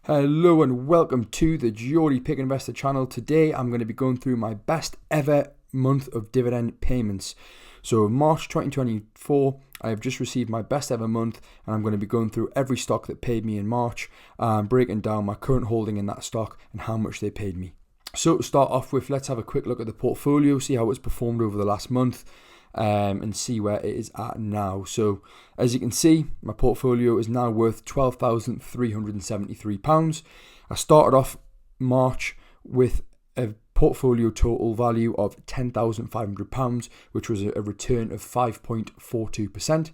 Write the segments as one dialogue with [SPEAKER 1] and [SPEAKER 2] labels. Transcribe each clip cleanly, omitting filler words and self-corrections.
[SPEAKER 1] Hello and welcome to the Geordie Pick Investor channel. Today I'm going to be going through my best ever month of dividend payments. So March 2024, I have just received my best ever month, and I'm going to be going through every stock that paid me in March and breaking down my current holding in that stock and how much they paid me. So to start off with, let's have a quick look at the portfolio, see how it's performed over the last month. And see where it is at now. So as you can see, my portfolio is now worth £12,373. I started off March with a portfolio total value of £10,500, which was a return of 5.42%.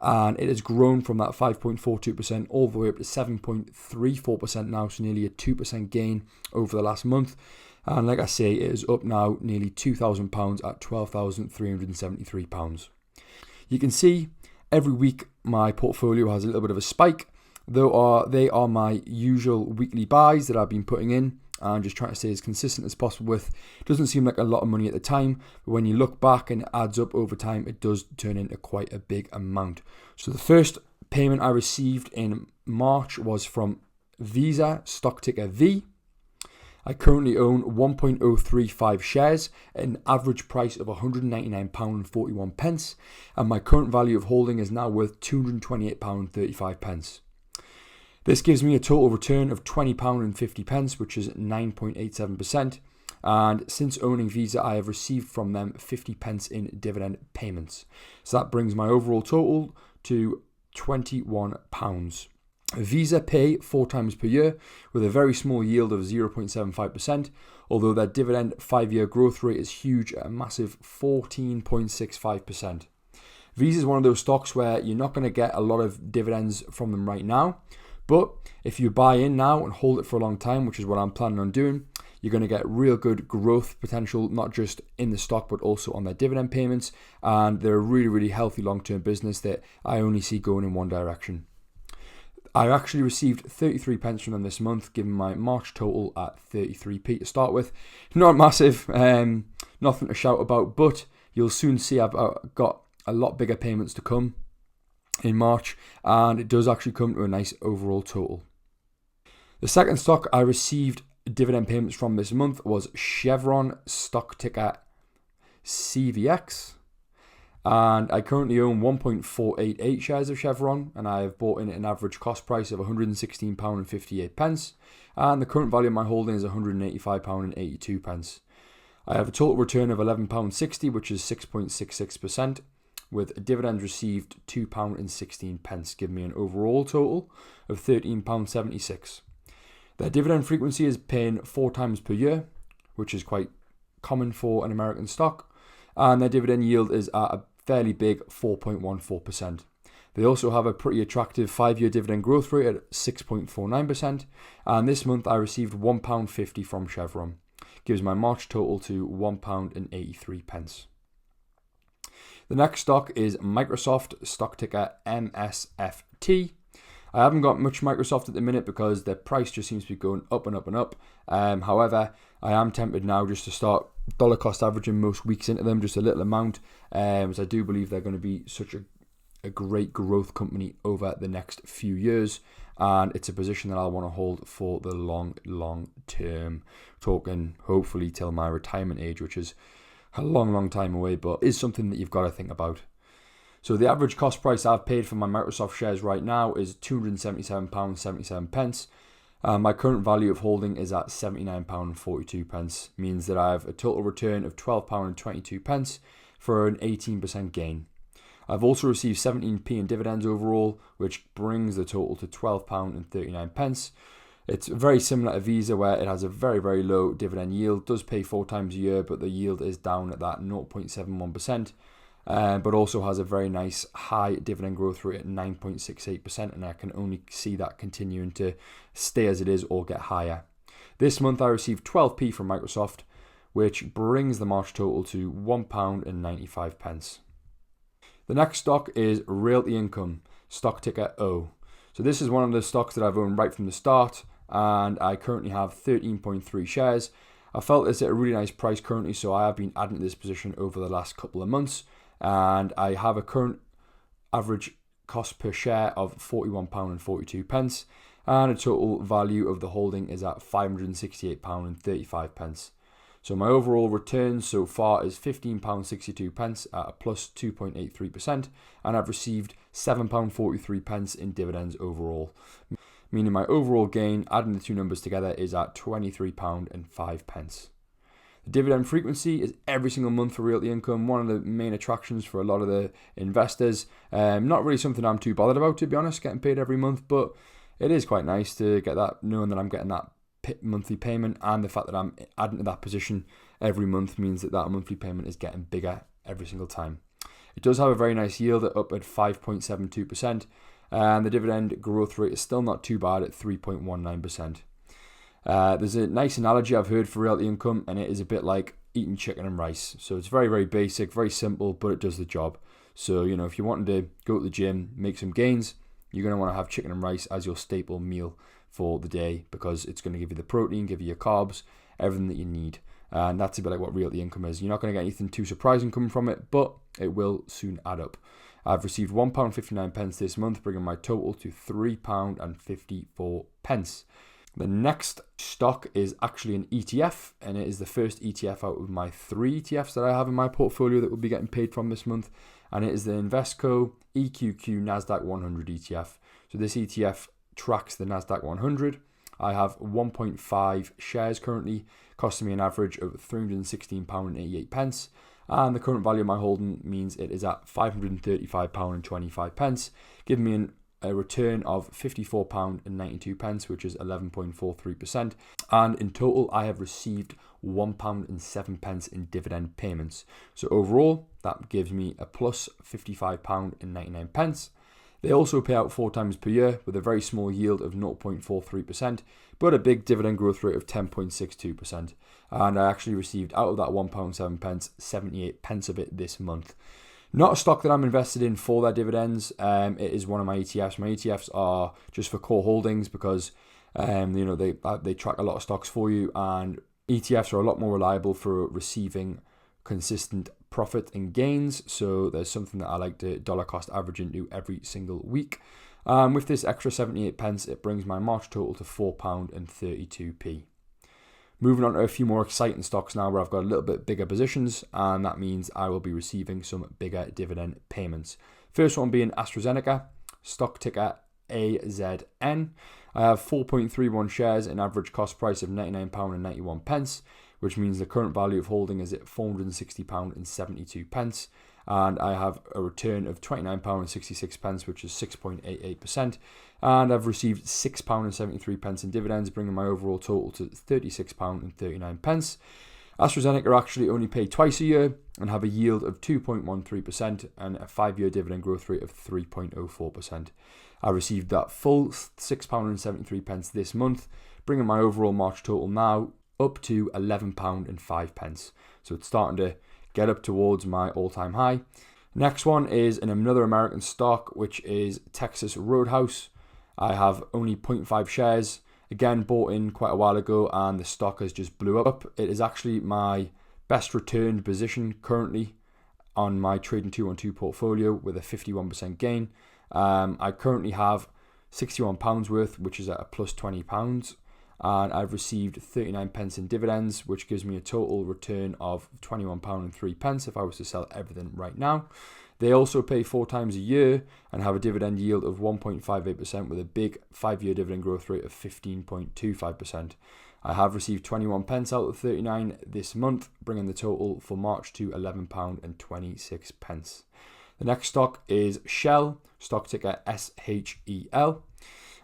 [SPEAKER 1] And it has grown from that 5.42% all the way up to 7.34% now, so nearly a 2% gain over the last month. And like I say, it is up now nearly £2,000 at £12,373. You can see every week my portfolio has a little bit of a spike. They are my usual weekly buys that I've been putting in and just trying to stay as consistent as possible with. It doesn't seem like a lot of money at the time, but when you look back and it adds up over time, it does turn into quite a big amount. So the first payment I received in March was from Visa, stock ticker V. I currently own 1.035 shares at an average price of £199.41, and my current value of holding is now worth £228.35. This gives me a total return of £20.50, which is 9.87%, and since owning Visa, I have received from them 50p in dividend payments. So that brings my overall total to £21. Visa pay 4 times per year with a very small yield of 0.75%, although their dividend 5-year growth rate is huge at a massive 14.65%. Visa is one of those stocks where you're not going to get a lot of dividends from them right now, but if you buy in now and hold it for a long time, which is what I'm planning on doing, you're going to get real good growth potential, not just in the stock, but also on their dividend payments. And they're a really, really healthy long-term business that I only see going in one direction. I actually received 33p from them this month, giving my March total at 33p to start with. Not massive, nothing to shout about, but you'll soon see I've got a lot bigger payments to come in March, and it does actually come to a nice overall total. The second stock I received dividend payments from this month was Chevron, stock ticker CVX. And I currently own 1.488 shares of Chevron, and I have bought in at an average cost price of £116.58, and the current value of my holding is £185.82. I have a total return of £11.60, which is 6.66%, with dividends received £2.16, giving me an overall total of £13.76. Their dividend frequency is paying 4 times per year, which is quite common for an American stock, and their dividend yield is at a fairly big 4.14%. They also have a pretty attractive 5-year dividend growth rate at 6.49%, and this month I received £1.50 from Chevron. Gives my March total to £1.83. The next stock is Microsoft, stock ticker MSFT. I haven't got much Microsoft at the minute because their price just seems to be going up and up and up. However, I am tempted now just to start dollar cost averaging most weeks into them, just a little amount, as I do believe they're going to be such a great growth company over the next few years, and it's a position that I'll want to hold for the long term, talking hopefully till my retirement age, which is a long time away, but is something that you've got to think about. So the average cost price I've paid for my Microsoft shares right now is £277.77. My current value of holding is at £79.42, means that I have a total return of £12.22 for an 18% gain. I've also received 17p in dividends overall, which brings the total to £12.39. It's very similar to Visa, where it has a very low dividend yield, does pay 4 times a year, but the yield is down at that 0.71%. But also has a very nice high dividend growth rate at 9.68%, and I can only see that continuing to stay as it is or get higher. This month I received 12p from Microsoft, which brings the March total to £1.95. The next stock is Realty Income, stock ticker O. So this is one of the stocks that I've owned right from the start, and I currently have 13.3 shares. I felt it's at a really nice price currently, so I have been adding to this position over the last couple of months. And I have a current average cost per share of £41.42, and a total value of the holding is at £568.35. So my overall return so far is £15.62 at a plus 2.83%, and I've received £7.43 in dividends overall, meaning my overall gain, adding the two numbers together, is at £23.05. The dividend frequency is every single month for Realty Income, one of the main attractions for a lot of the investors. Not really something I'm too bothered about, to be honest, getting paid every month, but it is quite nice to get that, knowing that I'm getting that monthly payment, and the fact that I'm adding to that position every month means that that monthly payment is getting bigger every single time. It does have a very nice yield up at 5.72%, and the dividend growth rate is still not too bad at 3.19%. There's a nice analogy I've heard for Realty Income, and it is a bit like eating chicken and rice. So it's very, very basic, very simple, but it does the job. So, you know, if you're wanting to go to the gym, make some gains, you're going to want to have chicken and rice as your staple meal for the day, because it's going to give you the protein, give you your carbs, everything that you need. And that's a bit like what Realty Income is. You're not going to get anything too surprising coming from it, but it will soon add up. I've received £1.59 this month, bringing my total to £3.54. The next stock is actually an ETF, and it is the first ETF out of my 3 ETFs that I have in my portfolio that will be getting paid from this month, and it is the Invesco EQQ Nasdaq 100 ETF. So this ETF tracks the Nasdaq 100. I have 1.5 shares currently, costing me an average of £316.88, and the current value of my holding means it is at £535.25, giving me a return of £54.92, which is 11.43%, and in total I have received £1.07 in dividend payments. So overall that gives me a plus £55.99. They also pay out 4 times per year with a very small yield of 0.43%, but a big dividend growth rate of 10.62%. And I actually received out of that £1.07, 78 pence of it this month. Not a stock that I'm invested in for their dividends. It is one of my ETFs. My ETFs are just for core holdings because they track a lot of stocks for you, and ETFs are a lot more reliable for receiving consistent profit and gains. So there's something that I like to dollar cost average into every single week. With this extra 78 pence, it brings my March total to £4.32. Moving on to a few more exciting stocks now where I've got a little bit bigger positions, and that means I will be receiving some bigger dividend payments. First one being AstraZeneca, stock ticker AZN. I have 4.31 shares, an average cost price of £99.91, which means the current value of holding is at £460.72, and I have a return of £29.66, which is 6.88%, and I've received £6.73 in dividends, bringing my overall total to £36.39. AstraZeneca actually only pay twice a year and have a yield of 2.13% and a 5-year dividend growth rate of 3.04%. I received that full £6.73 this month, bringing my overall March total now up to £11.05. So it's starting to get up towards my all-time high. Next one is another American stock, which is Texas Roadhouse. I have only 0.5 shares. Again, bought in quite a while ago, and the stock has just blew up. It is actually my best returned position currently on my Trading 212 portfolio with a 51% gain. I currently have £61 worth, which is at a plus £20. And I've received 39 pence in dividends, which gives me a total return of £21.03 if I was to sell everything right now. They also pay 4 times a year and have a dividend yield of 1.58% with a big 5-year dividend growth rate of 15.25%. I have received 21 pence out of 39 this month, bringing the total for March to £11.26. The next stock is SHEL, stock ticker SHEL.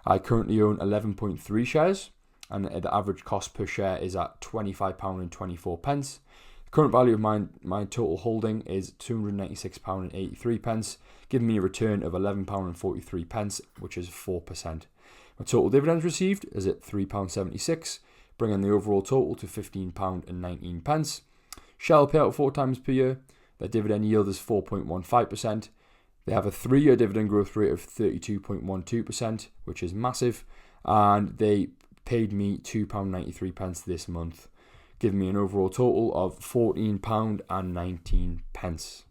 [SPEAKER 1] I currently own 11.3 shares, and the average cost per share is at £25.24. The current value of my total holding is £296.83, giving me a return of £11.43, which is 4%. My total dividends received is at £3.76, bringing the overall total to £15.19. SHEL pay out 4 times per year. Their dividend yield is 4.15%. They have a 3-year dividend growth rate of 32.12%, which is massive, and they paid me £2.93 this month, giving me an overall total of £14.19.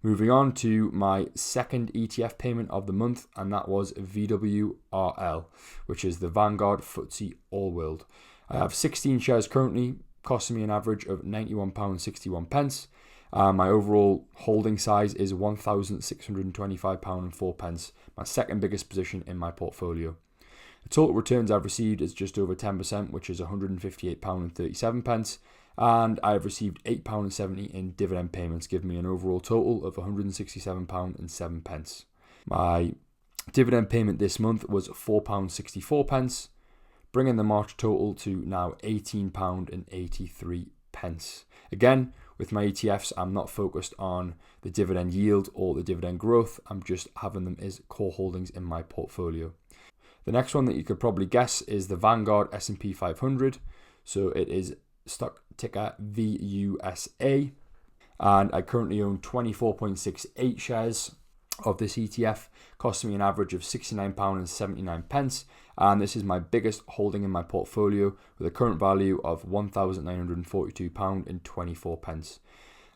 [SPEAKER 1] Moving on to my second ETF payment of the month, and that was VWRL, which is the Vanguard FTSE All World. I have 16 shares currently, costing me an average of £91.61. My overall holding size is £1,625.04, my second biggest position in my portfolio. The total returns I've received is just over 10%, which is £158.37. And I've received £8.70 in dividend payments, giving me an overall total of £167.07. My dividend payment this month was £4.64, bringing the March total to now £18.83. Again, with my ETFs, I'm not focused on the dividend yield or the dividend growth. I'm just having them as core holdings in my portfolio. The next one that you could probably guess is the Vanguard S&P 500. So it is stock ticker VUSA, and I currently own 24.68 shares of this ETF, costing me an average of £69.79, and this is my biggest holding in my portfolio with a current value of £1,942.24.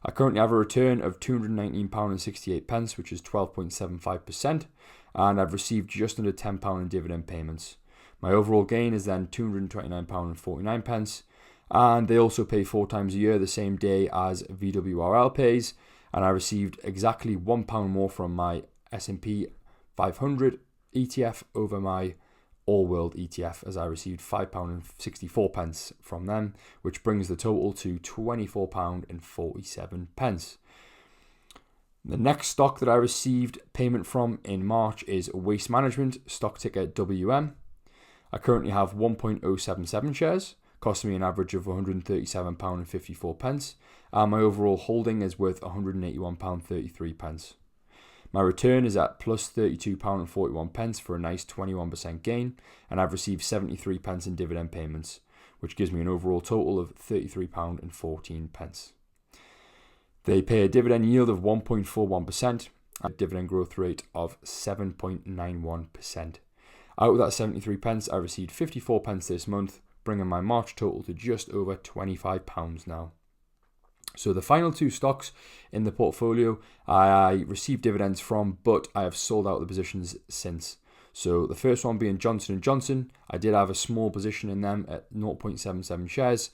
[SPEAKER 1] I currently have a return of £219.68, which is 12.75%, and I've received just under £10 in dividend payments. My overall gain is then £229.49, and they also pay 4 times a year, the same day as VWRL pays, and I received exactly £1 more from my S&P 500 ETF over my All World ETF, as I received £5.64 from them, which brings the total to £24.47. The next stock that I received payment from in March is Waste Management, stock ticker WM. I currently have 1.077 shares, costing me an average of £137.54, and my overall holding is worth £181.33. My return is at plus £32.41 for a nice 21% gain, and I've received 73p in dividend payments, which gives me an overall total of £33.14. They pay a dividend yield of 1.41% and a dividend growth rate of 7.91%. Out of that 73p, I received 54p this month, bringing my March total to just over £25 now. So the final 2 stocks in the portfolio I received dividends from, but I have sold out the positions since. So the first one being Johnson & Johnson. I did have a small position in them at 0.77 shares,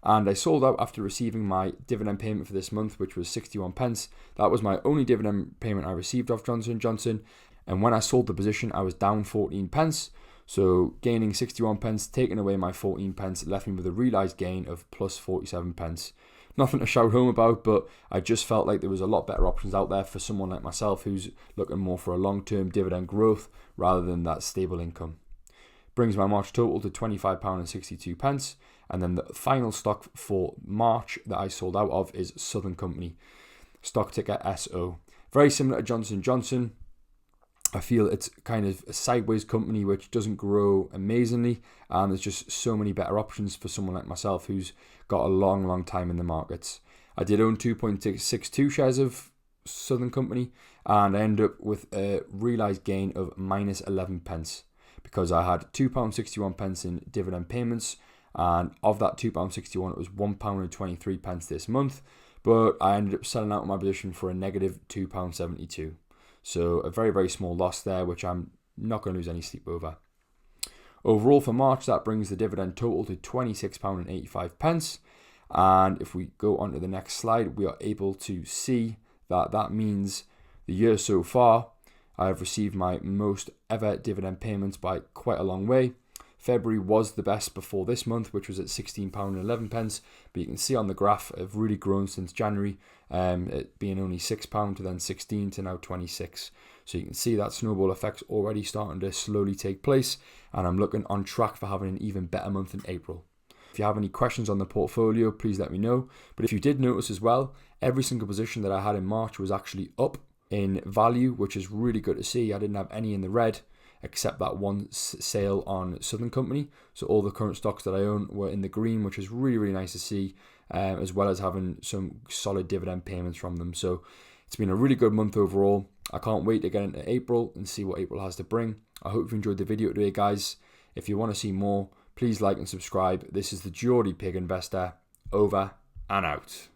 [SPEAKER 1] and I sold out after receiving my dividend payment for this month, which was 61p. That was my only dividend payment I received off Johnson & Johnson, and when I sold the position, I was down 14p. So gaining 61p, taking away my 14p, left me with a realised gain of plus 47p. Nothing to shout home about, but I just felt like there was a lot better options out there for someone like myself who's looking more for a long-term dividend growth rather than that stable income. Brings my March total to £25.62. And then the final stock for March that I sold out of is Southern Company, stock ticker SO. Very similar to Johnson & Johnson. I feel it's kind of a sideways company which doesn't grow amazingly, and there's just so many better options for someone like myself who's got a long time in the markets. I did own 2.62 shares of Southern Company, and I ended up with a realised gain of minus 11p because I had £2.61 in dividend payments, and of that £2.61 it was £1.23 this month, but I ended up selling out my position for a negative £2.72. So a very small loss there, which I'm not going to lose any sleep over. Overall for March, that brings the dividend total to £26.85. And if we go on to the next slide, we are able to see that means the year so far, I have received my most ever dividend payments by quite a long way. February was the best before this month, which was at £16.11, but you can see on the graph I've really grown since January, it being only £6 to then 16 to now 26. So you can see that snowball effect's already starting to slowly take place, and I'm looking on track for having an even better month in April. If you have any questions on the portfolio, please let me know. But if you did notice as well, every single position that I had in March was actually up in value, which is really good to see. I didn't have any in the red, except that one sale on Southern Company. So all the current stocks that I own were in the green, which is really nice to see, as well as having some solid dividend payments from them. So it's been a really good month overall. I can't wait to get into April and see what April has to bring. I hope you enjoyed the video today, guys. If you want to see more, please like and subscribe. This is the Geordie Pig Investor, over and out.